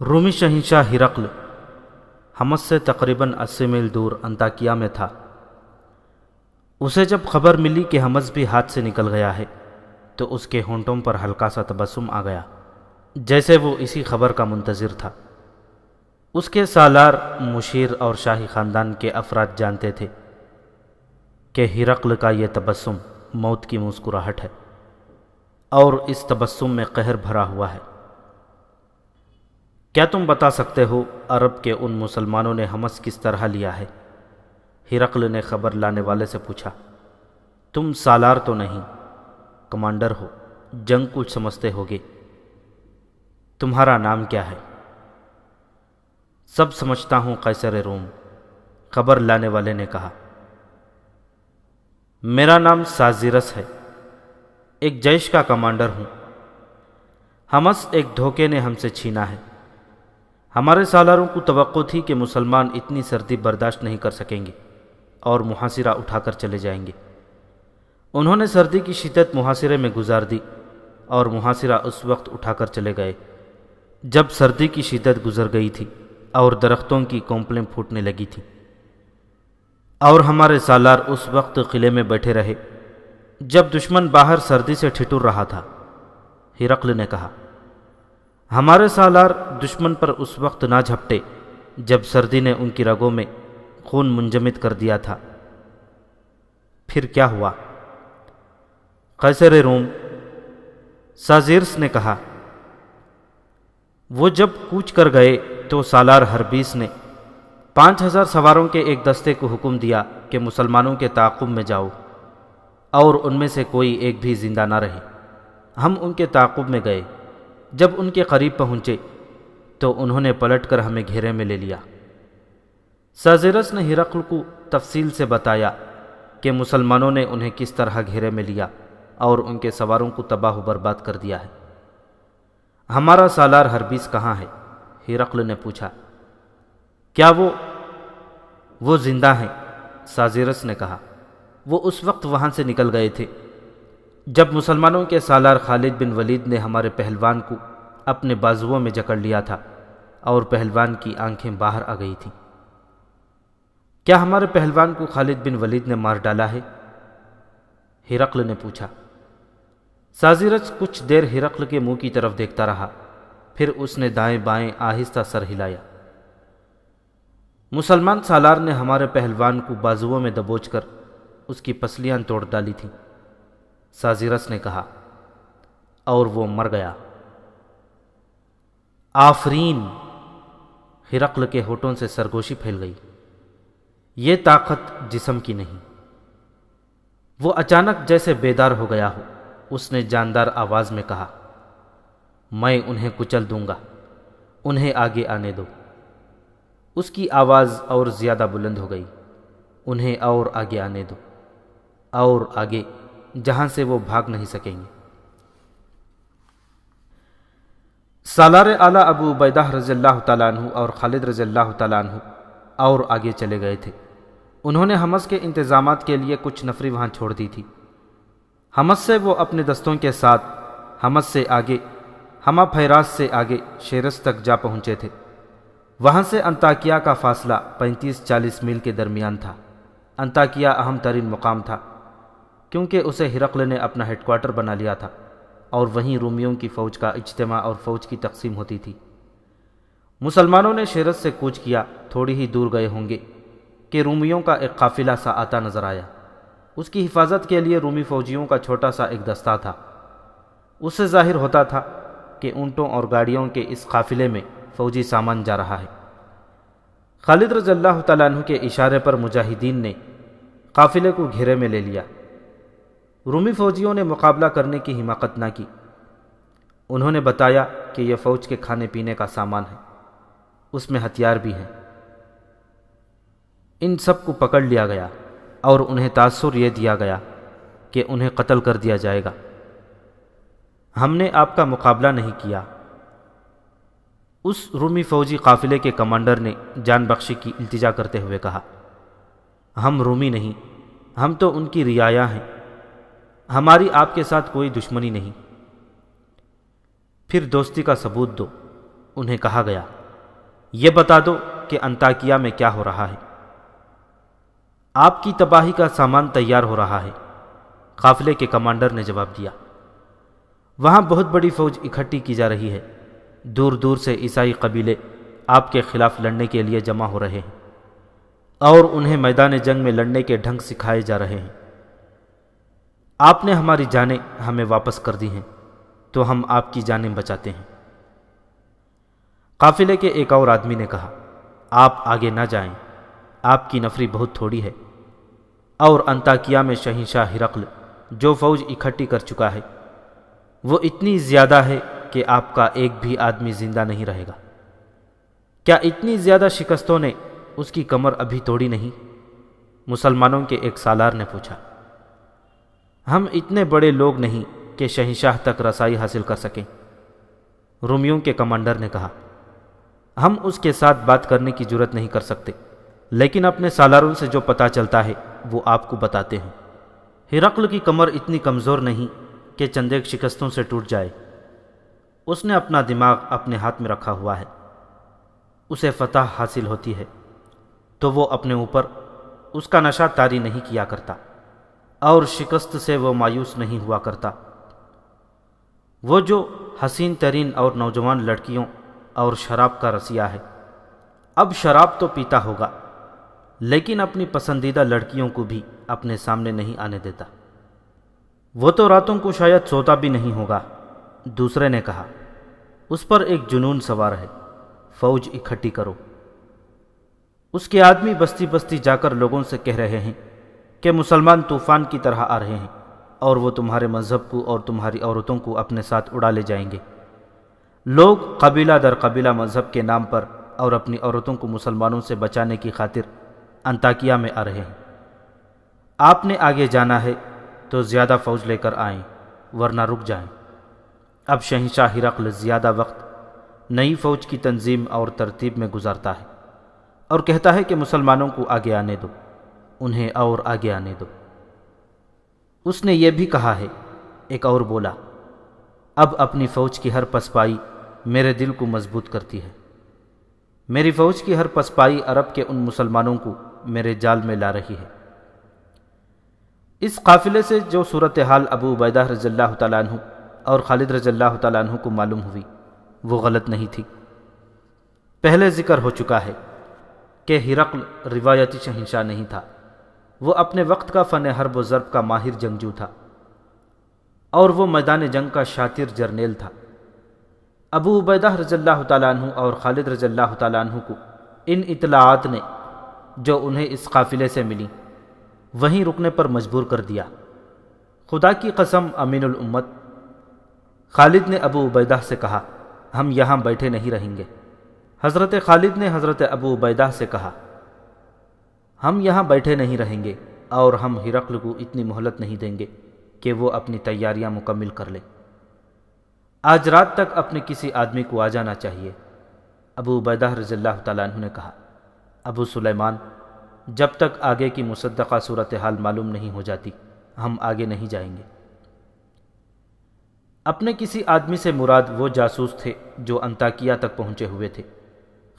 رومی شہنشاہ ہرقل حمص سے تقریباً 80 میل دور انطاکیہ میں تھا۔ اسے جب خبر ملی کہ حمص بھی ہاتھ سے نکل گیا ہے تو اس کے ہونٹوں پر ہلکا سا تبسم آ گیا، جیسے وہ اسی خبر کا منتظر تھا۔ اس کے سالار، مشیر اور شاہی خاندان کے افراد جانتے تھے کہ ہرقل کا یہ تبسم موت کی مسکراہٹ ہے اور اس تبسم میں قہر بھرا ہوا ہے۔ کیا تم بتا سکتے ہو عرب کے ان مسلمانوں نے حمص کس طرح لیا ہے؟ ہرقل نے خبر لانے والے سے پوچھا۔ تم سالار تو نہیں، کمانڈر ہو، جنگ کچھ سمجھتے ہوگے۔ تمہارا نام کیا ہے؟ سب سمجھتا ہوں، قیصر روم، خبر لانے والے نے کہا۔ میرا نام سازیرس ہے، ایک جیش کا کمانڈر ہوں۔ حمص ایک دھوکے نے ہم سے چھینا ہے۔ ہمارے سالاروں کو توقع تھی کہ مسلمان اتنی سردی برداشت نہیں کر سکیں گے اور محاصرہ اٹھا کر چلے جائیں گے۔ انہوں نے سردی کی شدت محاصرے میں گزار دی اور محاصرہ اس وقت اٹھا کر چلے گئے جب سردی کی شدت گزر گئی تھی اور درختوں کی کونپلیں پھوٹنے لگی تھیں، اور ہمارے سالار اس وقت قلعے میں بیٹھے رہے جب دشمن باہر سردی سے ٹھٹر رہا تھا۔ ہرقل نے کہا، ہمارے سالار دشمن پر اس وقت نہ جھپٹے جب سردی نے ان کی رگوں میں خون منجمد کر دیا تھا۔ پھر کیا ہوا؟ قیصر روم، سازیرس نے کہا، وہ جب کوچ کر گئے تو سالار ہربیس نے 5000 سواروں کے ایک دستے کو حکم دیا کہ مسلمانوں کے تعاقب میں جاؤ اور ان میں سے کوئی ایک بھی زندہ نہ رہے۔ ہم ان کے تعاقب میں گئے۔ جب ان کے قریب پہنچے تو انہوں نے پلٹ کر ہمیں گھیرے میں لے لیا۔ سازیرس نے ہرقل کو تفصیل سے بتایا کہ مسلمانوں نے انہیں کس طرح گھیرے میں لیا اور ان کے سواروں کو تباہ و برباد کر دیا ہے۔ ہمارا سالار ہربیس کہاں ہے؟ ہرقل نے پوچھا۔ کیا وہ زندہ ہیں؟ سازیرس نے کہا۔ وہ اس وقت وہاں سے نکل گئے تھے جب مسلمانوں کے سالار خالد بن ولید نے ہمارے پہلوان کو اپنے بازوؤں میں جکڑ لیا تھا اور پہلوان کی آنکھیں باہر آ گئی تھیں۔ کیا ہمارے پہلوان کو خالد بن ولید نے مار ڈالا ہے؟ ہرقل نے پوچھا۔ سازیرس کچھ دیر ہرقل کے منہ کی طرف دیکھتا رہا، پھر اس نے دائیں بائیں آہستہ سر ہلایا۔ مسلمان سالار نے ہمارے پہلوان کو بازوؤں میں دبوچ کر اس کی پسلیاں توڑ ڈالی تھیں، سازیرس نے کہا، اور وہ مر گیا۔ آفرین! ہرقل کے ہونٹوں سے سرگوشی پھیل گئی۔ یہ طاقت جسم کی نہیں۔ وہ اچانک جیسے بیدار ہو گیا ہو، اس نے جاندار آواز میں کہا، میں انہیں کچل دوں گا، انہیں آگے آنے دو۔ اس کی آواز اور زیادہ بلند ہو گئی، انہیں اور آگے آنے دو، اور آگے، جہاں سے وہ بھاگ نہیں سکیں گے۔ سالار اعلیٰ ابو عبیدہ رضی اللہ تعالیٰ عنہ اور خالد رضی اللہ تعالیٰ عنہ اور آگے چلے گئے تھے۔ انہوں نے حمص کے انتظامات کے لیے کچھ نفری وہاں چھوڑ دی تھی۔ حمص سے وہ اپنے دستوں کے ساتھ حمص سے آگے، ہما پھیراس سے آگے شیرس تک جا پہنچے تھے۔ وہاں سے انطاکیہ کا فاصلہ 35-40 میل کے درمیان تھا۔ انطاکیہ اہم ترین مقام تھا کیونکہ اسے ہرقل نے اپنا ہیڈ کوارٹر بنا لیا تھا اور وہیں رومیوں کی فوج کا اجتماع اور فوج کی تقسیم ہوتی تھی۔ مسلمانوں نے شیرس سے کوچ کیا۔ تھوڑی ہی دور گئے ہوں گے کہ رومیوں کا ایک قافلہ سا آتا نظر آیا۔ اس کی حفاظت کے لیے رومی فوجیوں کا چھوٹا سا ایک دستہ تھا۔ اس سے ظاہر ہوتا تھا کہ اونٹوں اور گاڑیوں کے اس قافلے میں فوجی سامان جا رہا ہے۔ خالد رضی اللہ تعالیٰ عنہ کے اشارے پر مجاہدین نے قافلے کو گھیرے میں لے لیا۔ رومی فوجیوں نے مقابلہ کرنے کی حماقت نہ کی۔ انہوں نے بتایا کہ یہ فوج کے کھانے پینے کا سامان ہے، اس میں ہتھیار بھی ہیں۔ ان سب کو پکڑ لیا گیا اور انہیں تاثر یہ دیا گیا کہ انہیں قتل کر دیا جائے گا۔ ہم نے آپ کا مقابلہ نہیں کیا۔ اس رومی فوجی قافلے کے کمانڈر نے جان بخشی کی التجا کرتے ہوئے کہا، ہم رومی نہیں، ہم تو ان کی رعایا ہیں، ہماری آپ کے ساتھ کوئی دشمنی نہیں۔ پھر دوستی کا ثبوت دو۔ انہیں کہا گیا، یہ بتا دو کہ انطاکیہ میں کیا ہو رہا ہے؟ آپ کی تباہی کا سامان تیار ہو رہا ہے، قافلے کے کمانڈر نے جواب دیا۔ وہاں بہت بڑی فوج اکٹھی کی جا رہی ہے، دور دور سے عیسائی قبیلے آپ کے خلاف لڑنے کے لیے جمع ہو رہے ہیں اور انہیں میدان جنگ میں لڑنے کے ڈھنگ سکھائے جا رہے ہیں۔ آپ نے ہماری جانیں ہمیں واپس کر دی ہیں تو ہم آپ کی جانیں بچاتے ہیں۔ قافلے کے ایک اور آدمی نے کہا، آپ آگے نہ جائیں، آپ کی نفری بہت تھوڑی ہے، اور انطاکیہ میں شہنشاہ ہرقل جو فوج اکٹھی کر چکا ہے وہ اتنی زیادہ ہے کہ آپ کا ایک بھی آدمی زندہ نہیں رہے گا۔ کیا اتنی زیادہ شکستوں نے اس کی کمر ابھی توڑی نہیں؟ مسلمانوں کے ایک سالار نے پوچھا۔ ہم اتنے بڑے لوگ نہیں کہ شہنشاہ تک رسائی حاصل کر سکیں، رومیوں کے کمانڈر نے کہا۔ ہم اس کے ساتھ بات کرنے کی جرت نہیں کر سکتے، لیکن اپنے سالاروں سے جو پتہ چلتا ہے وہ آپ کو بتاتے ہیں۔ ہرقل کی کمر اتنی کمزور نہیں کہ چند ایک شکستوں سے ٹوٹ جائے۔ اس نے اپنا دماغ اپنے ہاتھ میں رکھا ہوا ہے، اسے فتح حاصل ہوتی ہے تو وہ اپنے اوپر اس کا نشہ طاری نہیں کیا کرتا اور شکست سے وہ مایوس نہیں ہوا کرتا۔ وہ جو حسین ترین اور نوجوان لڑکیوں اور شراب کا رسیا ہے، اب شراب تو پیتا ہوگا لیکن اپنی پسندیدہ لڑکیوں کو بھی اپنے سامنے نہیں آنے دیتا۔ وہ تو راتوں کو شاید سوتا بھی نہیں ہوگا۔ دوسرے نے کہا، اس پر ایک جنون سوار ہے، فوج اکٹھی کرو۔ اس کے آدمی بستی بستی جا کر لوگوں سے کہہ رہے ہیں کہ مسلمان طوفان کی طرح آ رہے ہیں اور وہ تمہارے مذہب کو اور تمہاری عورتوں کو اپنے ساتھ اڑا لے جائیں گے۔ لوگ قبیلہ در قبیلہ مذہب کے نام پر اور اپنی عورتوں کو مسلمانوں سے بچانے کی خاطر انطاکیہ میں آ رہے ہیں۔ آپ نے آگے جانا ہے تو زیادہ فوج لے کر آئیں ورنہ رک جائیں۔ اب شہنشاہ ہرقل زیادہ وقت نئی فوج کی تنظیم اور ترتیب میں گزارتا ہے اور کہتا ہے کہ مسلمانوں کو آگے آنے دو، انہیں اور آگے آنے دو۔ اس نے یہ بھی کہا ہے، ایک اور بولا، اب اپنی فوج کی ہر پسپائی میرے دل کو مضبوط کرتی ہے۔ میری فوج کی ہر پسپائی عرب کے ان مسلمانوں کو میرے جال میں لا رہی ہے۔ اس قافلے سے جو صورتحال ابو عبیدہ رضی اللہ تعالیٰ عنہ اور خالد رضی اللہ تعالیٰ عنہ کو معلوم ہوئی وہ غلط نہیں تھی۔ پہلے ذکر ہو چکا ہے کہ ہرقل روایتی شہنشاہ نہیں تھا، وہ اپنے وقت کا فن حرب و ضرب کا ماہر جنگجو تھا اور وہ میدان جنگ کا شاطر جرنیل تھا۔ ابو عبیدہ رضی اللہ تعالیٰ عنہ اور خالد رضی اللہ تعالیٰ عنہ کو ان اطلاعات نے جو انہیں اس قافلے سے ملی وہیں رکنے پر مجبور کر دیا۔ خدا کی قسم امین الامت، خالد نے ابو عبیدہ سے کہا، ہم یہاں بیٹھے نہیں رہیں گے۔ حضرت خالد نے حضرت ابو عبیدہ سے کہا، ہم یہاں بیٹھے نہیں رہیں گے اور ہم ہرقل کو اتنی مہلت نہیں دیں گے کہ وہ اپنی تیاریاں مکمل کر لے۔ آج رات تک اپنے کسی آدمی کو آ جانا چاہیے۔ ابو عبیدہ رضی اللہ تعالیٰ عنہ نے کہا، ابو سلیمان، جب تک آگے کی مصدقہ صورتحال معلوم نہیں ہو جاتی ہم آگے نہیں جائیں گے۔ اپنے کسی آدمی سے مراد وہ جاسوس تھے جو انطاکیہ تک پہنچے ہوئے تھے۔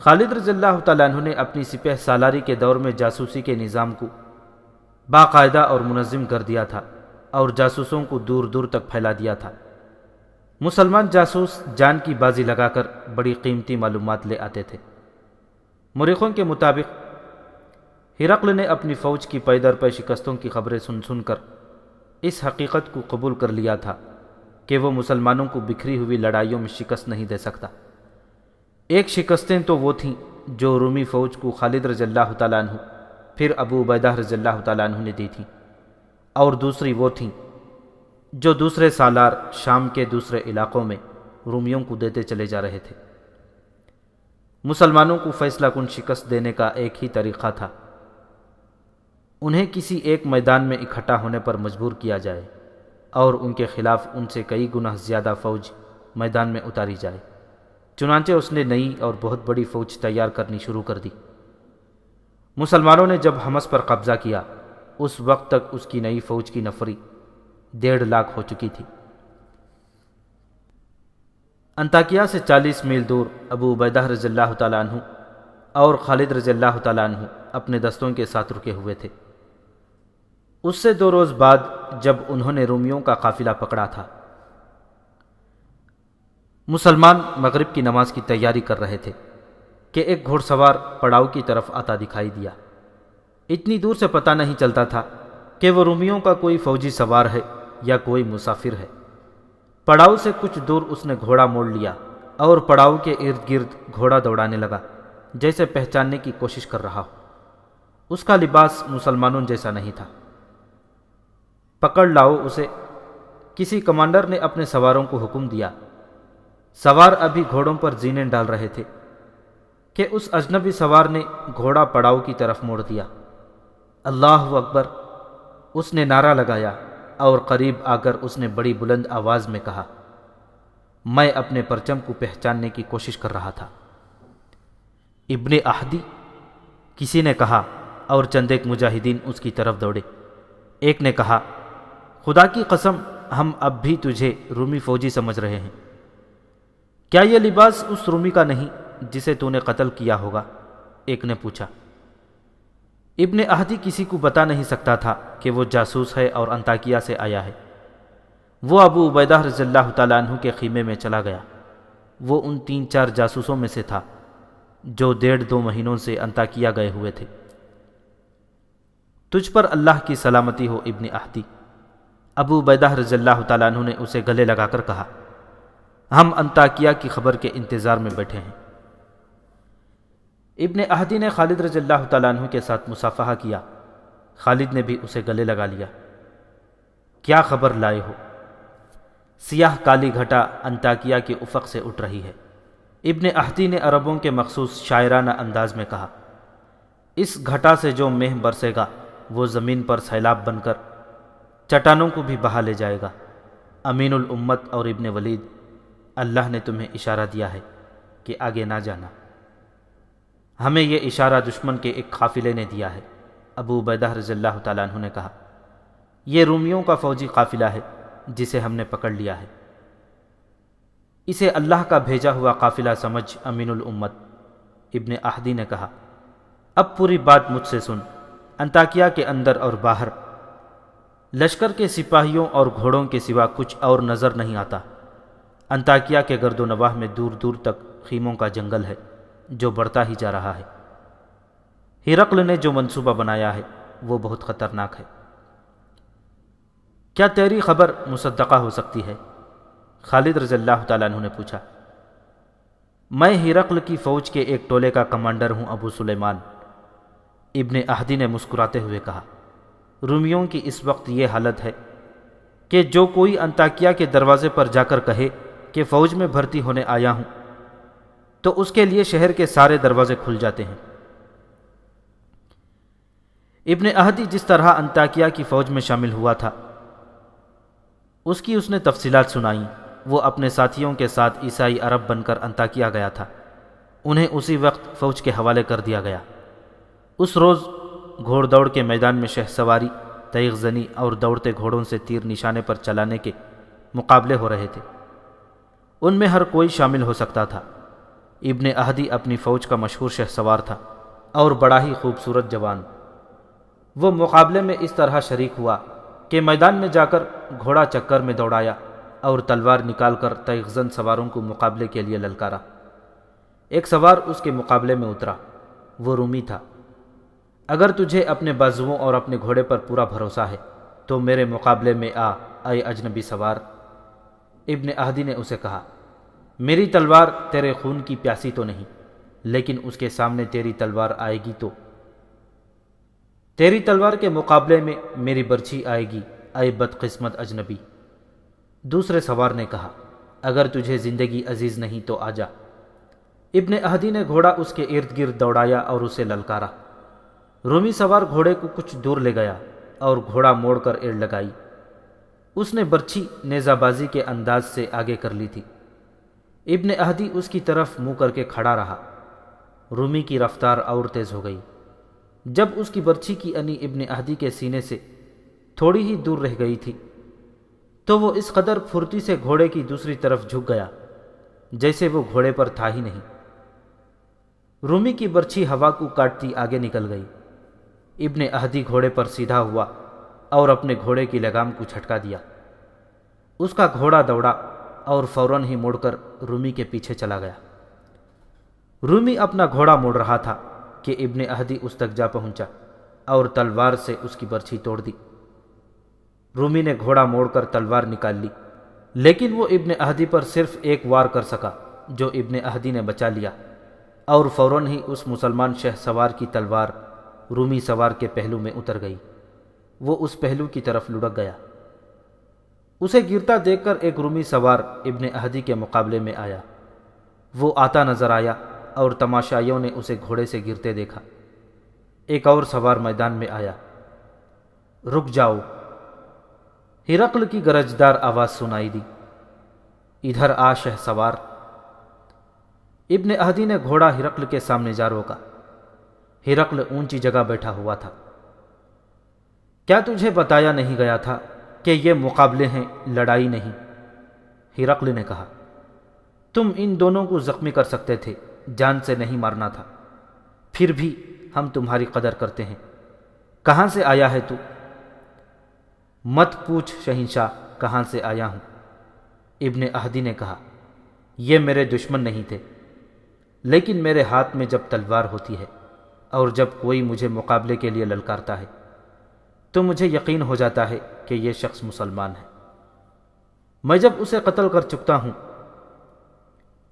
خالد رضی اللہ تعالیٰ عنہ نے اپنی سپہ سالاری کے دور میں جاسوسی کے نظام کو باقاعدہ اور منظم کر دیا تھا اور جاسوسوں کو دور دور تک پھیلا دیا تھا۔ مسلمان جاسوس جان کی بازی لگا کر بڑی قیمتی معلومات لے آتے تھے۔ مورخوں کے مطابق ہرقل نے اپنی فوج کی پے در پے شکستوں کی خبریں سن سن کر اس حقیقت کو قبول کر لیا تھا کہ وہ مسلمانوں کو بکھری ہوئی لڑائیوں میں شکست نہیں دے سکتا۔ ایک شکستیں تو وہ تھیں جو رومی فوج کو خالد رضی اللہ تعالیٰ عنہ پھر ابو عبیدہ رضی اللہ تعالیٰ عنہ نے دی تھیں، اور دوسری وہ تھیں جو دوسرے سالار شام کے دوسرے علاقوں میں رومیوں کو دیتے چلے جا رہے تھے۔ مسلمانوں کو فیصلہ کن شکست دینے کا ایک ہی طریقہ تھا، انہیں کسی ایک میدان میں اکٹھا ہونے پر مجبور کیا جائے اور ان کے خلاف ان سے کئی گنا زیادہ فوج میدان میں اتاری جائے۔ چنانچہ اس نے نئی اور بہت بڑی فوج تیار کرنی شروع کر دی۔ مسلمانوں نے جب حمص پر قبضہ کیا اس وقت تک اس کی نئی فوج کی نفری 1.5 لاکھ ہو چکی تھی۔ انطاکیہ سے 40 میل دور ابو عبیدہ رضی اللہ تعالیٰ عنہ اور خالد رضی اللہ تعالیٰ عنہ اپنے دستوں کے ساتھ رکے ہوئے تھے۔ اس سے 2 روز بعد جب انہوں نے رومیوں کا قافلہ پکڑا تھا، مسلمان مغرب کی نماز کی تیاری کر رہے تھے کہ ایک گھوڑ سوار پڑاؤ کی طرف آتا دکھائی دیا۔ اتنی دور سے پتہ نہیں چلتا تھا کہ وہ رومیوں کا کوئی فوجی سوار ہے یا کوئی مسافر ہے۔ پڑاؤ سے کچھ دور اس نے گھوڑا موڑ لیا اور پڑاؤ کے ارد گرد گھوڑا دوڑانے لگا، جیسے پہچاننے کی کوشش کر رہا ہو۔ اس کا لباس مسلمانوں جیسا نہیں تھا۔ پکڑ لاؤ اسے، کسی کمانڈر نے اپنے سواروں کو حکم دیا۔ سوار ابھی گھوڑوں پر زینے ڈال رہے تھے کہ اس اجنبی سوار نے گھوڑا پڑاؤ کی طرف موڑ دیا۔ اللہ اکبر، اس نے نعرہ لگایا اور قریب آ کر اس نے بڑی بلند آواز میں کہا، میں اپنے پرچم کو پہچاننے کی کوشش کر رہا تھا۔ ابن احدی، کسی نے کہا، اور چند ایک مجاہدین اس کی طرف دوڑے۔ ایک نے کہا، خدا کی قسم ہم اب بھی تجھے رومی فوجی سمجھ رہے ہیں۔ کیا یہ لباس اس رومی کا نہیں جسے تو نے قتل کیا ہوگا؟ ایک نے پوچھا۔ ابن احدی کسی کو بتا نہیں سکتا تھا کہ وہ جاسوس ہے اور انطاکیہ سے آیا ہے۔ وہ ابو عبیدہ رضی اللہ تعالیٰ عنہ کے خیمے میں چلا گیا۔ وہ ان 3-4 جاسوسوں میں سے تھا جو 1.5-2 مہینوں سے انطاکیہ گئے ہوئے تھے۔ تجھ پر اللہ کی سلامتی ہو ابن احدی، ابو عبیدہ رضی اللہ تعالیٰ عنہ نے اسے گلے لگا کر کہا، ہم انطاکیہ کی خبر کے انتظار میں بیٹھے ہیں۔ ابن احدی نے خالد رضی اللہ تعالیٰ عنہ کے ساتھ مصافحہ کیا۔ خالد نے بھی اسے گلے لگا لیا۔ کیا خبر لائے ہو؟ سیاہ کالی گھٹا انطاکیہ کے افق سے اٹھ رہی ہے۔ ابن احدی نے عربوں کے مخصوص شاعرانہ انداز میں کہا، اس گھٹا سے جو مہ برسے گا وہ زمین پر سیلاب بن کر چٹانوں کو بھی بہا لے جائے گا۔ امین الامت اور ابن ولید، اللہ نے تمہیں اشارہ دیا ہے کہ آگے نہ جانا۔ ہمیں یہ اشارہ دشمن کے ایک قافلے نے دیا ہے۔ ابو عبیدہ رضی اللہ تعالیٰ عنہ نے کہا، یہ رومیوں کا فوجی قافلہ ہے جسے ہم نے پکڑ لیا ہے۔ اسے اللہ کا بھیجا ہوا قافلہ سمجھ امین الامت۔ ابن احدی نے کہا، اب پوری بات مجھ سے سن۔ انطاکیہ کے اندر اور باہر لشکر کے سپاہیوں اور گھوڑوں کے سوا کچھ اور نظر نہیں آتا۔ انطاکیہ کے گرد و نواح میں دور دور تک خیموں کا جنگل ہے جو بڑھتا ہی جا رہا ہے۔ ہرقل نے جو منصوبہ بنایا ہے وہ بہت خطرناک ہے۔ کیا تیری خبر مصدقہ ہو سکتی ہے؟ خالد رضی اللہ تعالیٰ عنہ نے پوچھا۔ میں ہرقل کی فوج کے ایک ٹولے کا کمانڈر ہوں ابو سلیمان، ابن احدی نے مسکراتے ہوئے کہا۔ رومیوں کی اس وقت یہ حالت ہے کہ جو کوئی انطاکیہ کے دروازے پر جا کر کہے کہ فوج میں بھرتی ہونے آیا ہوں تو اس کے لیے شہر کے سارے دروازے کھل جاتے ہیں۔ ابن احدی جس طرح انطاکیہ کی فوج میں شامل ہوا تھا اس نے تفصیلات سنائیں۔ وہ اپنے ساتھیوں کے ساتھ عیسائی عرب بن کر انطاکیہ گیا تھا۔ انہیں اسی وقت فوج کے حوالے کر دیا گیا۔ اس روز گھوڑ دوڑ کے میدان میں شہ سواری، تیغ زنی اور دوڑتے گھوڑوں سے تیر نشانے پر چلانے کے مقابلے ہو رہے تھے۔ ان میں ہر کوئی شامل ہو سکتا تھا۔ ابن احدی اپنی فوج کا مشہور شہ سوار تھا اور بڑا ہی خوبصورت جوان۔ وہ مقابلے میں اس طرح شریک ہوا کہ میدان میں جا کر گھوڑا چکر میں دوڑایا اور تلوار نکال کر تیغ زن سواروں کو مقابلے کے لیے للکارا۔ ایک سوار اس کے مقابلے میں اترا، وہ رومی تھا۔ اگر تجھے اپنے بازوؤں اور اپنے گھوڑے پر پورا بھروسہ ہے تو میرے مقابلے میں اے اجنبی سوار۔ ابن احدی نے اسے کہا، میری تلوار تیرے خون کی پیاسی تو نہیں، لیکن اس کے سامنے تیری تلوار آئے گی تو تیری تلوار کے مقابلے میں میری برچھی آئے گی، اے بدقسمت اجنبی۔ دوسرے سوار نے کہا، اگر تجھے زندگی عزیز نہیں تو آجا۔ ابن احدی نے گھوڑا اس کے ارد گرد دوڑایا اور اسے للکارا۔ رومی سوار گھوڑے کو کچھ دور لے گیا اور گھوڑا موڑ کر ایڑ لگائی۔ اس نے برچھی نیزہ بازی کے انداز سے آگے کر لی تھی۔ ابن احدی اس کی طرف منہ کر کے کھڑا رہا۔ رومی کی رفتار اور تیز ہو گئی۔ جب اس کی برچھی کی انی ابن احدی کے سینے سے تھوڑی ہی دور رہ گئی تھی تو وہ اس قدر پھرتی سے گھوڑے کی دوسری طرف جھک گیا جیسے وہ گھوڑے پر تھا ہی نہیں۔ رومی کی برچھی ہوا کو کاٹتی آگے نکل گئی۔ ابن اہدی گھوڑے پر سیدھا ہوا اور اپنے گھوڑے کی لگام کو جھٹکا دیا۔ اس کا گھوڑا دوڑا اور فوراً ہی مڑ کر رومی کے پیچھے چلا گیا۔ رومی اپنا گھوڑا موڑ رہا تھا کہ ابن اہدی اس تک جا پہنچا اور تلوار سے اس کی برچھی توڑ دی۔ رومی نے گھوڑا موڑ کر تلوار نکال لی، لیکن وہ ابن اہدی پر صرف ایک وار کر سکا، جو ابن اہدی نے بچا لیا، اور فوراً ہی اس مسلمان شہ سوار کی تلوار رومی سوار کے پہلو میں اتر گئی۔ وہ اس پہلو کی طرف لڑک گیا۔ اسے گرتا دیکھ کر ایک رومی سوار ابن اہدی کے مقابلے میں آیا۔ وہ آتا نظر آیا اور تماشائیوں نے اسے گھوڑے سے گرتے دیکھا۔ ایک اور سوار میدان میں آیا۔ رک جاؤ! ہرقل کی گرجدار آواز سنائی دی۔ ادھر آ شہ سوار! ابن اہدی نے گھوڑا ہرقل کے سامنے جا روکا۔ ہرقل اونچی جگہ بیٹھا ہوا تھا۔ کیا تجھے بتایا نہیں گیا تھا کہ یہ مقابلے ہیں، لڑائی نہیں؟ ہرقل نے کہا۔ تم ان دونوں کو زخمی کر سکتے تھے، جان سے نہیں مارنا تھا۔ پھر بھی ہم تمہاری قدر کرتے ہیں۔ کہاں سے آیا ہے تو؟ مت پوچھ شہنشاہ، کہاں سے آیا ہوں؟ ابن اہدی نے کہا۔ یہ میرے دشمن نہیں تھے، لیکن میرے ہاتھ میں جب تلوار ہوتی ہے اور جب کوئی مجھے مقابلے کے لیے للکارتا ہے تو مجھے یقین ہو جاتا ہے کہ یہ شخص مسلمان ہے۔ میں جب اسے قتل کر چکتا ہوں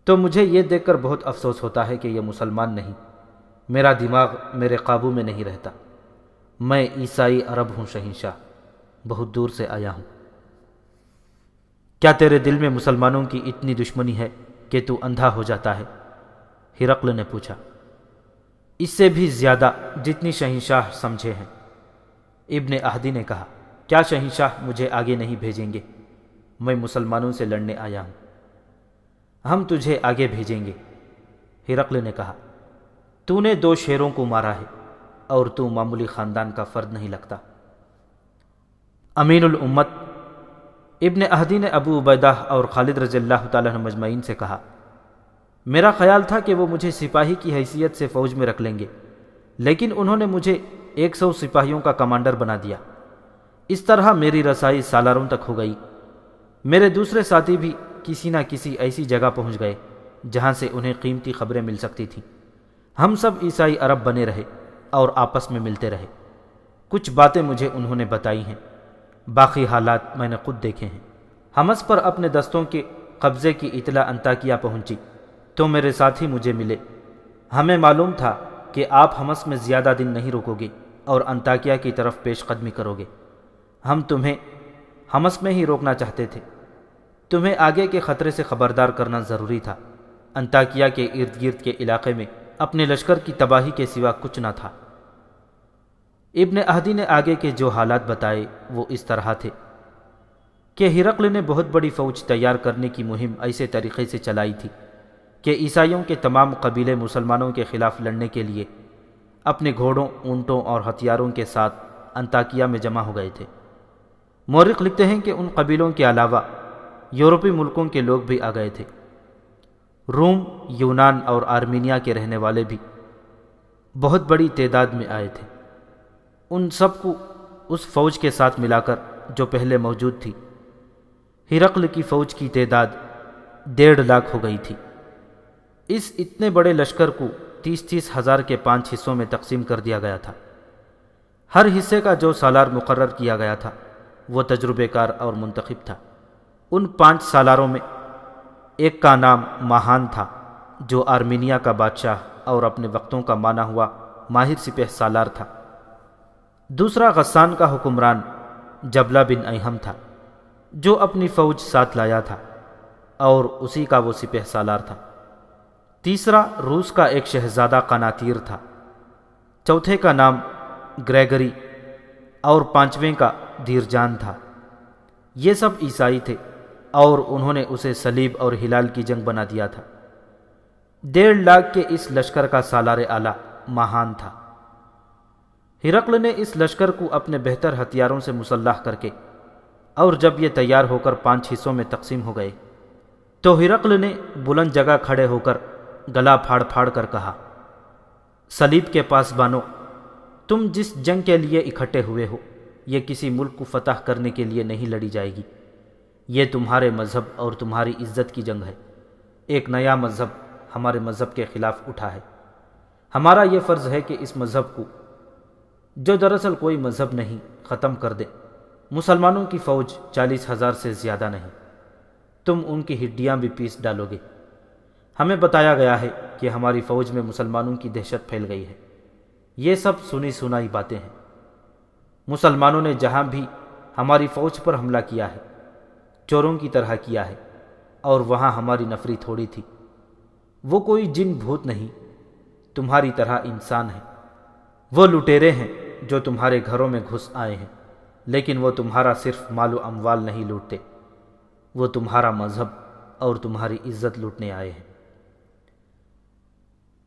تو مجھے یہ دیکھ کر بہت افسوس ہوتا ہے کہ یہ مسلمان نہیں۔ میرا دماغ میرے قابو میں نہیں رہتا۔ میں عیسائی عرب ہوں شہنشاہ، بہت دور سے آیا ہوں۔ کیا تیرے دل میں مسلمانوں کی اتنی دشمنی ہے کہ تو اندھا ہو جاتا ہے؟ ہرقل نے پوچھا۔ اس سے بھی زیادہ، جتنی شہنشاہ سمجھے ہیں۔ ابن اہدی نے کہا۔ کیا شہنشاہ مجھے آگے نہیں بھیجیں گے؟ میں مسلمانوں سے لڑنے آیا ہوں۔ ہم تجھے آگے بھیجیں گے، ہرقل نے کہا۔ تو نے 2 شیروں کو مارا ہے اور تو معمولی خاندان کا فرد نہیں لگتا۔ امین الامت ابن اہدی نے ابو عبیدہ اور خالد رضی اللہ تعالیٰ عنہ مجمعین سے کہا۔ میرا خیال تھا کہ وہ مجھے سپاہی کی حیثیت سے فوج میں رکھ لیں گے، لیکن انہوں نے مجھے 100 سپاہیوں کا کمانڈر بنا دیا۔ اس طرح میری رسائی سالاروں تک ہو گئی۔ میرے دوسرے ساتھی بھی کسی نہ کسی ایسی جگہ پہنچ گئے جہاں سے انہیں قیمتی خبریں مل سکتی تھیں۔ ہم سب عیسائی عرب بنے رہے اور آپس میں ملتے رہے۔ کچھ باتیں مجھے انہوں نے بتائی ہیں، باقی حالات میں نے خود دیکھے ہیں۔ حمص پر اپنے دستوں کے قبضے کی اطلاع انطاکیہ پہنچی تو میرے ساتھی مجھے ملے۔ ہمیں معلوم تھا کہ آپ حمص میں زیادہ دن نہیں رکو گے اور انطاکیہ کی طرف پیش قدمی کرو گے۔ ہم تمہیں حمص میں ہی روکنا چاہتے تھے۔ تمہیں آگے کے خطرے سے خبردار کرنا ضروری تھا۔ انطاکیہ کے ارد گرد کے علاقے میں اپنے لشکر کی تباہی کے سوا کچھ نہ تھا۔ ابن اہدی نے آگے کے جو حالات بتائے وہ اس طرح تھے کہ ہرقل نے بہت بڑی فوج تیار کرنے کی مہم ایسے طریقے سے چلائی تھی کہ عیسائیوں کے تمام قبیلے مسلمانوں کے خلاف لڑنے کے لیے اپنے گھوڑوں، اونٹوں اور ہتھیاروں کے ساتھ انطاکیہ میں جمع ہو گئے تھے۔ مورخ لکھتے ہیں کہ ان قبیلوں کے علاوہ یورپی ملکوں کے لوگ بھی آ گئے تھے۔ روم، یونان اور آرمینیا کے رہنے والے بھی بہت بڑی تعداد میں آئے تھے۔ ان سب کو اس فوج کے ساتھ ملا کر جو پہلے موجود تھی، ہرقل کی فوج کی تعداد 1.5 لاکھ ہو گئی تھی۔ اس اتنے بڑے لشکر کو 30-30 ہزار کے 5 حصوں میں تقسیم کر دیا گیا تھا۔ ہر حصے کا جو سالار مقرر کیا گیا تھا وہ تجربے کار اور منتخب تھا۔ ان 5 سالاروں میں ایک کا نام ماہان تھا، جو آرمینیا کا بادشاہ اور اپنے وقتوں کا مانا ہوا ماہر سپہ سالار تھا۔ دوسرا غسان کا حکمران جبلہ بن ایہم تھا، جو اپنی فوج ساتھ لایا تھا اور اسی کا وہ سپہ سالار تھا۔ تیسرا روس کا ایک شہزادہ قناطیر تھا۔ چوتھے کا نام گریگری اور 5ویں کا دیرجان تھا۔ یہ سب عیسائی تھے اور انہوں نے اسے صلیب اور ہلال کی جنگ بنا دیا تھا۔ 1.5 لاکھ کے اس لشکر کا سالار اعلیٰ ماہان تھا۔ ہرقل نے اس لشکر کو اپنے بہتر ہتھیاروں سے مسلح کر کے اور جب یہ تیار ہو کر 5 حصوں میں تقسیم ہو گئے تو ہرقل نے بلند جگہ کھڑے ہو کر گلا پھاڑ پھاڑ کر کہا، صلیب کے پاسبانوں، تم جس جنگ کے لیے اکٹھے ہوئے ہو یہ کسی ملک کو فتح کرنے کے لیے نہیں لڑی جائے گی، یہ تمہارے مذہب اور تمہاری عزت کی جنگ ہے۔ ایک نیا مذہب ہمارے مذہب کے خلاف اٹھا ہے، ہمارا یہ فرض ہے کہ اس مذہب کو، جو دراصل کوئی مذہب نہیں، ختم کر دے۔ مسلمانوں کی فوج 40,000 سے زیادہ نہیں، تم ان کی ہڈیاں بھی پیس ڈالو گے۔ ہمیں بتایا گیا ہے کہ ہماری فوج میں مسلمانوں کی دہشت پھیل گئی ہے۔ یہ سب سنی سنائی باتیں ہیں۔ مسلمانوں نے جہاں بھی ہماری فوج پر حملہ کیا ہے چوروں کی طرح کیا ہے، اور وہاں ہماری نفری تھوڑی تھی۔ وہ کوئی جن بھوت نہیں، تمہاری طرح انسان ہیں۔ وہ لٹیرے ہیں جو تمہارے گھروں میں گھس آئے ہیں، لیکن وہ تمہارا صرف مال و اموال نہیں لوٹتے، وہ تمہارا مذہب اور تمہاری عزت لوٹنے آئے ہیں۔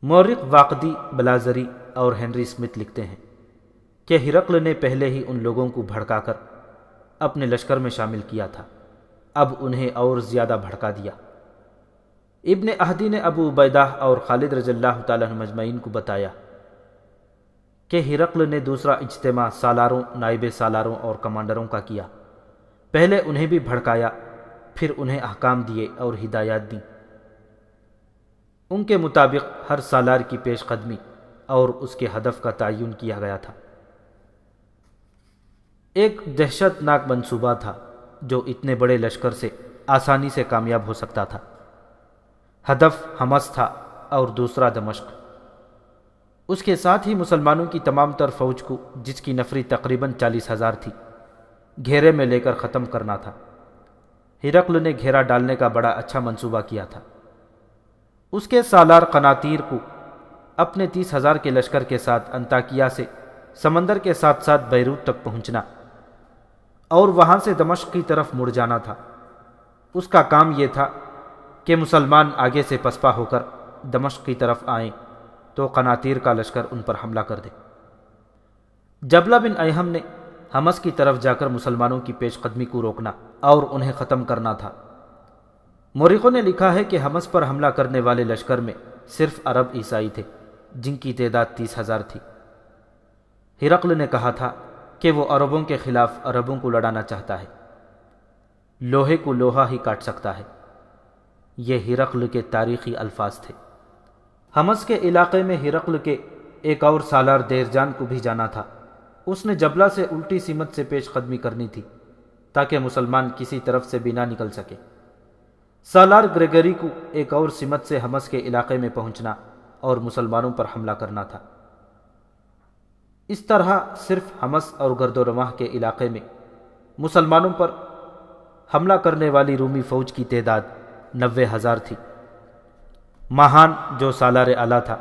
مورخ واقدی بلازری اور ہنری اسمتھ لکھتے ہیں کہ ہرقل نے پہلے ہی ان لوگوں کو بھڑکا کر اپنے لشکر میں شامل کیا تھا، اب انہیں اور زیادہ بھڑکا دیا۔ ابن اہدی نے ابو عبیدہ اور خالد رضی اللہ تعالیٰ عنہ مجمعین کو بتایا کہ ہرقل نے دوسرا اجتماع سالاروں، نائب سالاروں اور کمانڈروں کا کیا۔ پہلے انہیں بھی بھڑکایا، پھر انہیں احکام دیے اور ہدایات دیں۔ ان کے مطابق ہر سالار کی پیش قدمی اور اس کے ہدف کا تعین کیا گیا تھا۔ ایک دہشت ناک منصوبہ تھا جو اتنے بڑے لشکر سے آسانی سے کامیاب ہو سکتا تھا۔ ہدف حمص تھا اور دوسرا دمشق۔ اس کے ساتھ ہی مسلمانوں کی تمام تر فوج کو، جس کی نفری تقریباً 40,000 تھی، گھیرے میں لے کر ختم کرنا تھا۔ ہرقل نے گھیرا ڈالنے کا بڑا اچھا منصوبہ کیا تھا۔ اس کے سالار قناطیر کو اپنے 30,000 کے لشکر کے ساتھ انطاکیہ سے سمندر کے ساتھ ساتھ بیروت تک پہنچنا اور وہاں سے دمشق کی طرف مڑ جانا تھا۔ اس کا کام یہ تھا کہ مسلمان آگے سے پسپا ہو کر دمشق کی طرف آئیں تو قناطیر کا لشکر ان پر حملہ کر دے۔ جبلہ بن ایہم نے حمص کی طرف جا کر مسلمانوں کی پیش قدمی کو روکنا اور انہیں ختم کرنا تھا۔ مورخوں نے لکھا ہے کہ حمص پر حملہ کرنے والے لشکر میں صرف عرب عیسائی تھے، جن کی تعداد 30,000 تھی۔ ہرقل نے کہا تھا کہ وہ عربوں کے خلاف عربوں کو لڑانا چاہتا ہے، لوہے کو لوہا ہی کاٹ سکتا ہے۔ یہ ہرقل کے تاریخی الفاظ تھے۔ حمص کے علاقے میں ہرقل کے ایک اور سالار دیرجان کو بھی جانا تھا۔ اس نے جبلہ سے الٹی سمت سے پیش قدمی کرنی تھی تاکہ مسلمان کسی طرف سے بھی نہ نکل سکے۔ سالار گریگری کو ایک اور سمت سے حمص کے علاقے میں پہنچنا اور مسلمانوں پر حملہ کرنا تھا۔ اس طرح صرف حمص اور گرد و رواح کے علاقے میں مسلمانوں پر حملہ کرنے والی رومی فوج کی تعداد 90,000 تھی۔ ماہان جو سالار اعلیٰ تھا،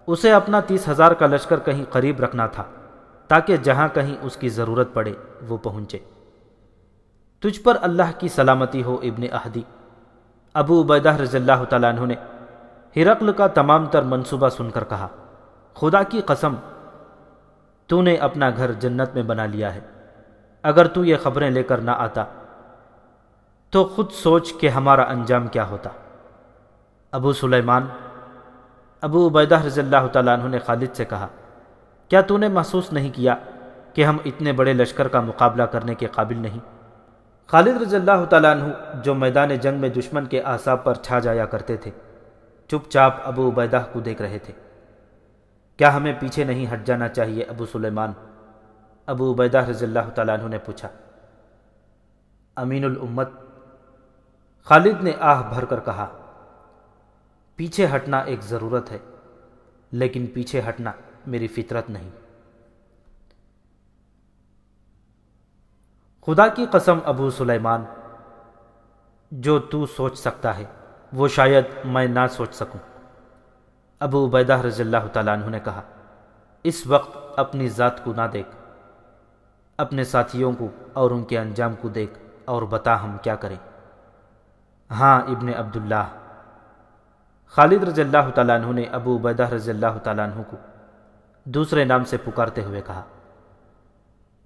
اسے اپنا 30,000 کا لشکر کہیں قریب رکھنا تھا تاکہ جہاں کہیں اس کی ضرورت پڑے وہ پہنچے۔ تجھ پر اللہ کی سلامتی ہو ابن اہدی، ابو عبیدہ رضی اللہ تعالیٰ عنہ نے ہرقل کا تمام تر منصوبہ سن کر کہا، خدا کی قسم، تو نے اپنا گھر جنت میں بنا لیا ہے۔ اگر تو یہ خبریں لے کر نہ آتا تو خود سوچ کہ ہمارا انجام کیا ہوتا۔ ابو سلیمان، ابو عبیدہ رضی اللہ تعالیٰ عنہ نے خالد سے کہا، کیا تو نے محسوس نہیں کیا کہ ہم اتنے بڑے لشکر کا مقابلہ کرنے کے قابل نہیں؟ خالد رضی اللہ تعالیٰ عنہ جو میدان جنگ میں دشمن کے اعصاب پر چھا جایا کرتے تھے، چپ چاپ ابو عبیدہ کو دیکھ رہے تھے۔ کیا ہمیں پیچھے نہیں ہٹ جانا چاہیے ابو سلیمان؟ ابو عبیدہ رضی اللہ تعالیٰ عنہ نے پوچھا۔ امین الامت، خالد نے آہ بھر کر کہا، پیچھے ہٹنا ایک ضرورت ہے، لیکن پیچھے ہٹنا میری فطرت نہیں۔ خدا کی قسم ابو سلیمان، جو تو سوچ سکتا ہے وہ شاید میں نہ سوچ سکوں۔ ابو عبیدہ رضی اللہ تعالیٰ عنہ نے کہا، اس وقت اپنی ذات کو نہ دیکھ، اپنے ساتھیوں کو اور ان کے انجام کو دیکھ اور بتا ہم کیا کریں۔ ہاں ابن عبداللہ، خالد رضی اللہ تعالیٰ عنہ نے ابو عبیدہ رضی اللہ تعالیٰ عنہ کو دوسرے نام سے پکارتے ہوئے کہا،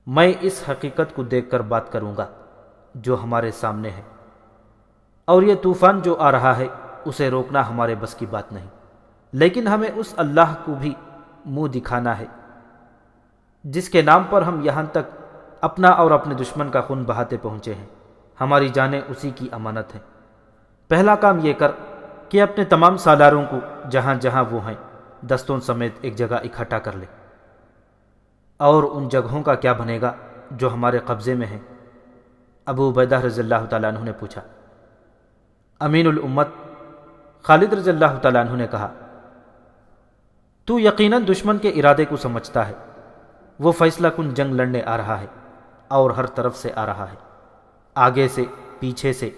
میں اس حقیقت کو دیکھ کر بات کروں گا جو ہمارے سامنے ہے، اور یہ طوفان جو آ رہا ہے اسے روکنا ہمارے بس کی بات نہیں، لیکن ہمیں اس اللہ کو بھی منہ دکھانا ہے جس کے نام پر ہم یہاں تک اپنا اور اپنے دشمن کا خون بہاتے پہنچے ہیں۔ ہماری جانیں اسی کی امانت ہیں۔ پہلا کام یہ کر کہ اپنے تمام سالاروں کو جہاں جہاں وہ ہیں دستوں سمیت ایک جگہ اکٹھا کر لے۔ اور ان جگہوں کا کیا بنے گا جو ہمارے قبضے میں ہیں؟ ابو عبیدہ رضی اللہ تعالیٰ عنہ نے پوچھا۔ امین الامت خالد رضی اللہ تعالیٰ عنہ نے کہا، تو یقیناً دشمن کے ارادے کو سمجھتا ہے۔ وہ فیصلہ کن جنگ لڑنے آ رہا ہے اور ہر طرف سے آ رہا ہے، آگے سے، پیچھے سے،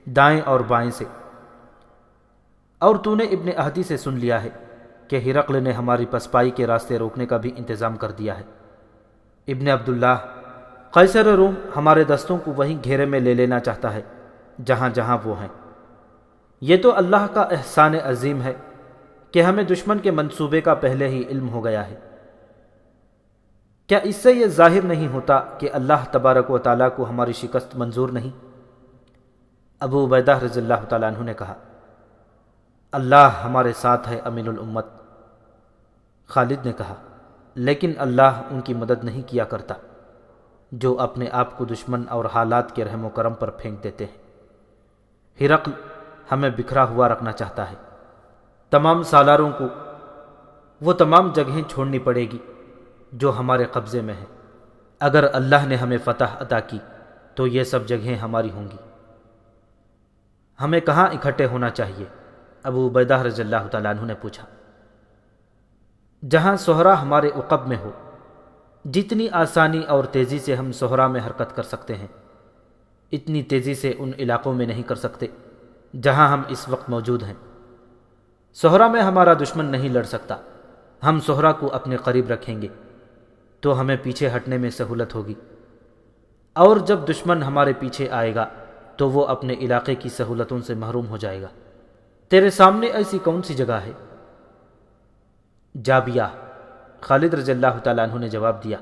دائیں اور بائیں سے۔ اور تو نے ابن اہدی سے سن لیا ہے کہ ہرقل نے ہماری پسپائی کے راستے روکنے کا بھی انتظام کر دیا ہے۔ ابن عبداللہ قیصر روم ہمارے دستوں کو وہیں گھیرے میں لے لینا چاہتا ہے جہاں جہاں وہ ہیں۔ یہ تو اللہ کا احسان عظیم ہے کہ ہمیں دشمن کے منصوبے کا پہلے ہی علم ہو گیا ہے۔ کیا اس سے یہ ظاہر نہیں ہوتا کہ اللہ تبارک و تعالیٰ کو ہماری شکست منظور نہیں؟ ابو عبیدہ رضی اللہ تعالیٰ عنہ نے کہا، اللہ ہمارے ساتھ ہے امین الامت۔ خالد نے کہا، لیکن اللہ ان کی مدد نہیں کیا کرتا جو اپنے آپ کو دشمن اور حالات کے رحم و کرم پر پھینک دیتے ہیں۔ ہرقل ہمیں بکھرا ہوا رکھنا چاہتا ہے۔ تمام سالاروں کو وہ تمام جگہیں چھوڑنی پڑے گی جو ہمارے قبضے میں ہیں۔ اگر اللہ نے ہمیں فتح عطا کی تو یہ سب جگہیں ہماری ہوں گی۔ ہمیں کہاں اکٹھے ہونا چاہیے؟ ابو عبیدہ رضی اللہ تعالیٰ عنہ نے پوچھا۔ جہاں صحرا ہمارے عقب میں ہو۔ جتنی آسانی اور تیزی سے ہم صحرا میں حرکت کر سکتے ہیں اتنی تیزی سے ان علاقوں میں نہیں کر سکتے جہاں ہم اس وقت موجود ہیں۔ صحرا میں ہمارا دشمن نہیں لڑ سکتا۔ ہم صحرا کو اپنے قریب رکھیں گے تو ہمیں پیچھے ہٹنے میں سہولت ہوگی، اور جب دشمن ہمارے پیچھے آئے گا تو وہ اپنے علاقے کی سہولتوں سے محروم ہو جائے گا۔ تیرے سامنے ایسی کون سی جگہ ہے؟ جابیہ، خالد رضی اللہ تعالیٰ عنہ نے جواب دیا۔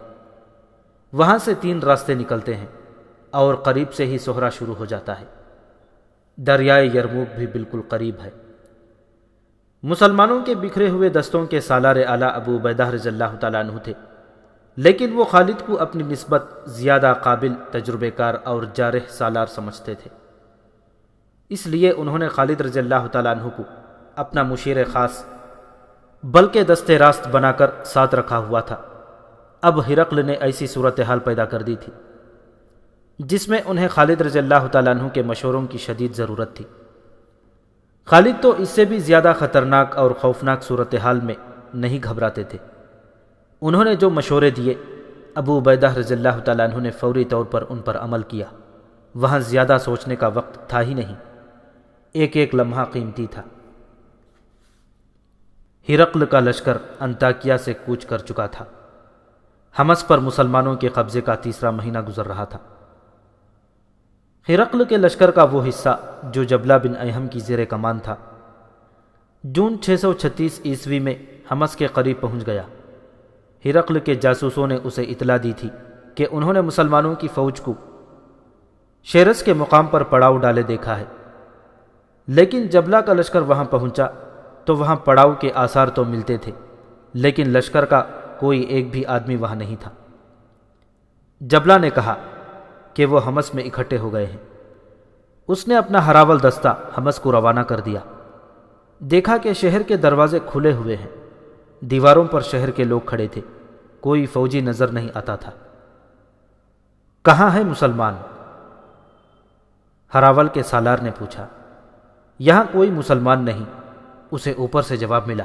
وہاں سے 3 راستے نکلتے ہیں اور قریب سے ہی صحرا شروع ہو جاتا ہے۔ دریائے یرموک بھی بالکل قریب ہے۔ مسلمانوں کے بکھرے ہوئے دستوں کے سالار اعلیٰ ابو عبیدہ رضی اللہ تعالیٰ عنہ تھے، لیکن وہ خالد کو اپنی نسبت زیادہ قابل، تجربے کار اور جارح سالار سمجھتے تھے۔ اس لیے انہوں نے خالد رضی اللہ تعالیٰ عنہ کو اپنا مشیر خاص بلکہ دست راست بنا کر ساتھ رکھا ہوا تھا۔ اب ہرقل نے ایسی صورتحال پیدا کر دی تھی جس میں انہیں خالد رضی اللہ تعالیٰ عنہ کے مشوروں کی شدید ضرورت تھی۔ خالد تو اس سے بھی زیادہ خطرناک اور خوفناک صورتحال میں نہیں گھبراتے تھے۔ انہوں نے جو مشورے دیے ابو عبیدہ رضی اللہ تعالیٰ عنہ نے فوری طور پر ان پر عمل کیا۔ وہاں زیادہ سوچنے کا وقت تھا ہی نہیں، ایک ایک لمحہ قیمتی تھا۔ ہرقل کا لشکر انطاکیہ سے کوچ کر چکا تھا۔ حمص پر مسلمانوں کے قبضے کا 3 مہینہ گزر رہا تھا۔ ہرقل کے لشکر کا وہ حصہ جو جبلہ بن ایہم کی زیر کمان تھا جون 636 عیسوی میں حمص کے قریب پہنچ گیا۔ ہرقل کے جاسوسوں نے اسے اطلاع دی تھی کہ انہوں نے مسلمانوں کی فوج کو شیرس کے مقام پر پڑاؤ ڈالے دیکھا ہے، لیکن جبلہ کا لشکر وہاں پہنچا تو وہاں پڑاؤ کے آثار تو ملتے تھے، لیکن لشکر کا کوئی ایک بھی آدمی وہاں نہیں تھا۔ جبلہ نے کہا کہ وہ حمص میں اکٹھے ہو گئے ہیں۔ اس نے اپنا ہراول دستہ حمص کو روانہ کر دیا۔ دیکھا کہ شہر کے دروازے کھلے ہوئے ہیں، دیواروں پر شہر کے لوگ کھڑے تھے، کوئی فوجی نظر نہیں آتا تھا۔ کہاں ہے مسلمان؟ ہراول کے سالار نے پوچھا۔ یہاں کوئی مسلمان نہیں، اسے اوپر سے جواب ملا۔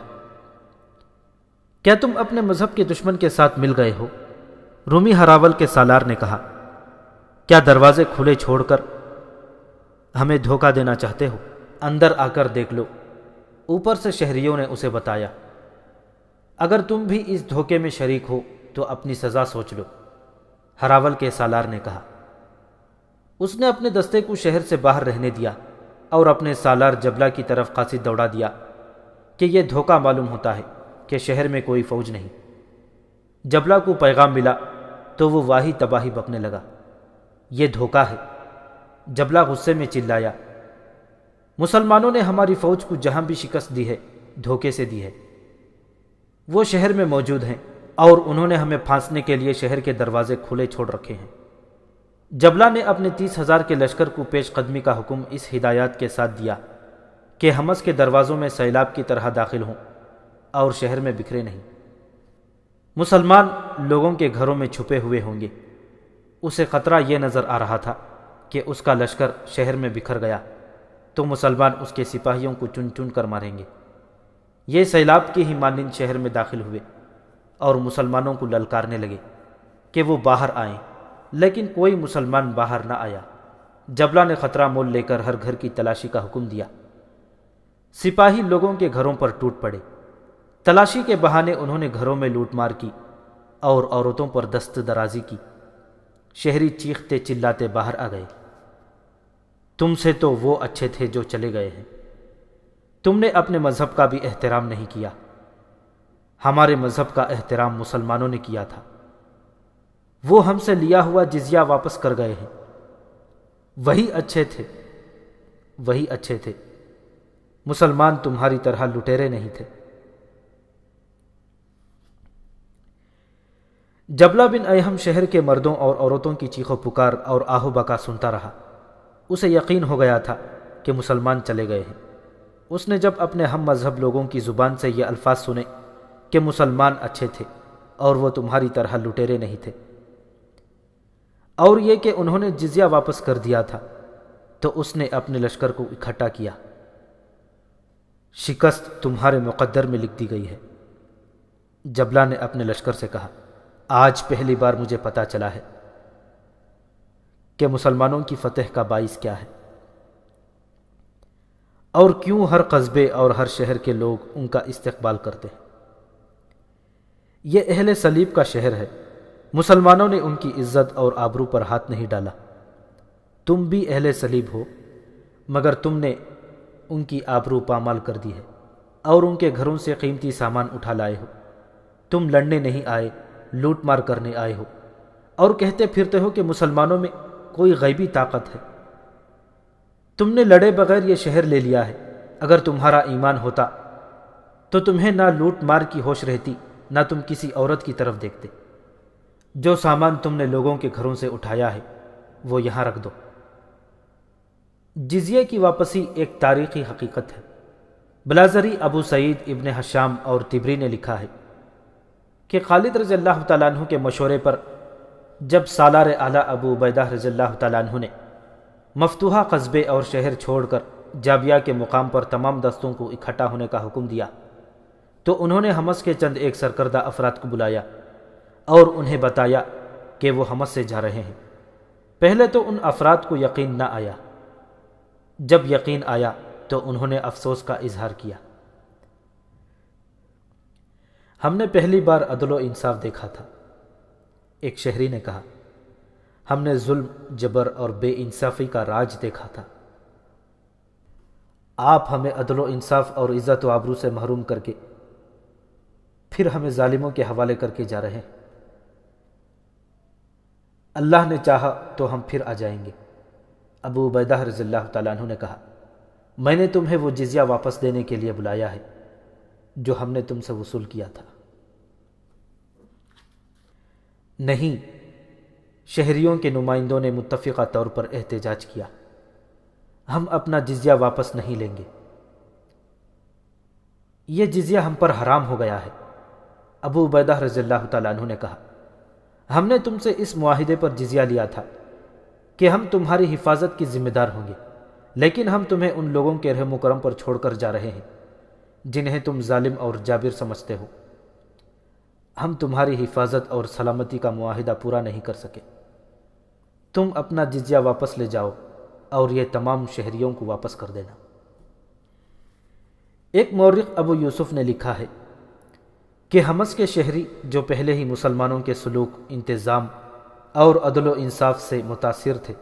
کیا تم اپنے مذہب کے دشمن کے ساتھ مل گئے ہو؟ رومی ہراول کے سالار نے کہا۔ کیا دروازے کھلے چھوڑ کر ہمیں دھوکہ دینا چاہتے ہو؟ اندر آ کر دیکھ لو، اوپر سے شہریوں نے اسے بتایا۔ اگر تم بھی اس دھوکے میں شریک ہو تو اپنی سزا سوچ لو، ہراول کے سالار نے کہا۔ اس نے اپنے دستے کو شہر سے باہر رہنے دیا اور اپنے سالار جبلہ کی طرف قاصد دوڑا دیا کہ یہ دھوکہ معلوم ہوتا ہے کہ شہر میں کوئی فوج نہیں۔ جبلہ کو پیغام ملا تو وہ واہی تباہی بکنے لگا۔ یہ دھوکہ ہے۔ جبلہ غصے میں چلایا، مسلمانوں نے ہماری فوج کو جہاں بھی شکست دی ہے دھوکے سے دی ہے۔ وہ شہر میں موجود ہیں اور انہوں نے ہمیں پھانسنے کے لیے شہر کے دروازے کھلے چھوڑ رکھے ہیں۔ جبلہ نے اپنے 30,000 کے لشکر کو پیش قدمی کا حکم اس ہدایات کے ساتھ دیا کہ حمص کے دروازوں میں سیلاب کی طرح داخل ہوں اور شہر میں بکھرے نہیں۔ مسلمان لوگوں کے گھروں میں چھپے ہوئے ہوں گے۔ اسے خطرہ یہ نظر آ رہا تھا کہ اس کا لشکر شہر میں بکھر گیا تو مسلمان اس کے سپاہیوں کو چن چن کر ماریں گے۔ یہ سیلاب کی ہی مانند شہر میں داخل ہوئے اور مسلمانوں کو للکارنے لگے کہ وہ باہر آئیں، لیکن کوئی مسلمان باہر نہ آیا۔ جبلہ نے خطرہ مول لے کر ہر گھر کی تلاشی کا حکم دیا۔ سپاہی لوگوں کے گھروں پر ٹوٹ پڑے۔ تلاشی کے بہانے انہوں نے گھروں میں لوٹ مار کی اور عورتوں پر دست درازی کی۔ شہری چیختے چلاتے باہر آ گئے۔ تم سے تو وہ اچھے تھے جو چلے گئے ہیں۔ تم نے اپنے مذہب کا بھی احترام نہیں کیا۔ ہمارے مذہب کا احترام مسلمانوں نے کیا تھا۔ وہ ہم سے لیا ہوا جزیہ واپس کر گئے ہیں۔ وہی اچھے تھے، وہی اچھے تھے۔ مسلمان تمہاری طرح لٹیرے نہیں تھے۔ جبلہ بن ایہم شہر کے مردوں اور عورتوں کی چیخ و پکار اور آہ و بکا سنتا رہا۔ اسے یقین ہو گیا تھا کہ مسلمان چلے گئے ہیں۔ اس نے جب اپنے ہم مذہب لوگوں کی زبان سے یہ الفاظ سنے کہ مسلمان اچھے تھے اور وہ تمہاری طرح لٹیرے نہیں تھے، اور یہ کہ انہوں نے جزیہ واپس کر دیا تھا، تو اس نے اپنے لشکر کو اکٹھا کیا۔ شکست تمہارے مقدر میں لکھ دی گئی ہے۔ جبلہ نے اپنے لشکر سے کہا، آج پہلی بار مجھے پتہ چلا ہے کہ مسلمانوں کی فتح کا باعث کیا ہے اور کیوں ہر قصبے اور ہر شہر کے لوگ ان کا استقبال کرتے ہیں۔ یہ اہل صلیب کا شہر ہے۔ مسلمانوں نے ان کی عزت اور آبرو پر ہاتھ نہیں ڈالا۔ تم بھی اہل صلیب ہو، مگر تم نے ان کی آبرو پامال کر دی ہے اور ان کے گھروں سے قیمتی سامان اٹھا لائے ہو۔ تم لڑنے نہیں آئے، لوٹ مار کرنے آئے ہو اور کہتے پھرتے ہو کہ مسلمانوں میں کوئی غیبی طاقت ہے۔ تم نے لڑے بغیر یہ شہر لے لیا ہے۔ اگر تمہارا ایمان ہوتا تو تمہیں نہ لوٹ مار کی ہوش رہتی، نہ تم کسی عورت کی طرف دیکھتے۔ جو سامان تم نے لوگوں کے گھروں سے اٹھایا ہے وہ یہاں رکھ دو۔ جزیے کی واپسی ایک تاریخی حقیقت ہے۔ بلازری ابو سعید ابن حشام اور طبری نے لکھا ہے کہ خالد رضی اللہ تعالیٰ عنہ کے مشورے پر جب سالار اعلیٰ ابو عبیدہ رضی اللہ تعالیٰ عنہ نے مفتوحہ قصبے اور شہر چھوڑ کر جابیہ کے مقام پر تمام دستوں کو اکٹھا ہونے کا حکم دیا تو انہوں نے حمص کے چند ایک سرکردہ افراد کو بلایا اور انہیں بتایا کہ وہ حمص سے جا رہے ہیں۔ پہلے تو ان افراد کو یقین نہ آیا۔ جب یقین آیا تو انہوں نے افسوس کا اظہار کیا۔ ہم نے پہلی بار عدل و انصاف دیکھا تھا۔ ایک شہری نے کہا، ہم نے ظلم، جبر اور بے انصافی کا راج دیکھا تھا۔ آپ ہمیں عدل و انصاف اور عزت و آبرو سے محروم کر کے پھر ہمیں ظالموں کے حوالے کر کے جا رہے ہیں۔ اللہ نے چاہا تو ہم پھر آ جائیں گے۔ ابو عبیدہ رضی اللہ تعالیٰ عنہ نے کہا، میں نے تمہیں وہ جزیہ واپس دینے کے لیے بلایا ہے جو ہم نے تم سے وصول کیا تھا۔ نہیں، شہریوں کے نمائندوں نے متفقہ طور پر احتجاج کیا، ہم اپنا جزیہ واپس نہیں لیں گے۔ یہ جزیہ ہم پر حرام ہو گیا ہے۔ ابو عبیدہ رضی اللہ تعالیٰ عنہ نے کہا، ہم نے تم سے اس معاہدے پر جزیہ لیا تھا کہ ہم تمہاری حفاظت کی ذمہ دار ہوں گے، لیکن ہم تمہیں ان لوگوں کے رحم و کرم پر چھوڑ کر جا رہے ہیں جنہیں تم ظالم اور جابر سمجھتے ہو۔ ہم تمہاری حفاظت اور سلامتی کا معاہدہ پورا نہیں کر سکے۔ تم اپنا جزیہ واپس لے جاؤ اور یہ تمام شہریوں کو واپس کر دینا۔ ایک مورخ ابو یوسف نے لکھا ہے کہ حمص کے شہری جو پہلے ہی مسلمانوں کے سلوک، انتظام اور عدل و انصاف سے متاثر تھے،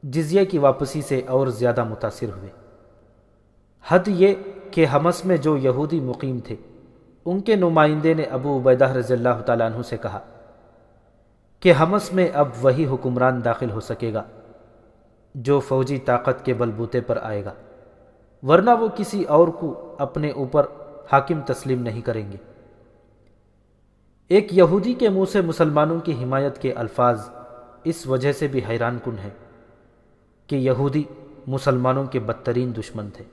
جزیے کی واپسی سے اور زیادہ متاثر ہوئے۔ حد یہ کہ حمص میں جو یہودی مقیم تھے، ان کے نمائندے نے ابو عبیدہ رضی اللہ تعالیٰ عنہ سے کہا کہ حمص میں اب وہی حکمران داخل ہو سکے گا جو فوجی طاقت کے بل بوتے پر آئے گا۔ ورنہ وہ کسی اور کو اپنے اوپر حاکم تسلیم نہیں کریں گے۔ ایک یہودی کے منہ سے مسلمانوں کی حمایت کے الفاظ اس وجہ سے بھی حیران کن ہیں کہ یہودی مسلمانوں کے بدترین دشمن تھے۔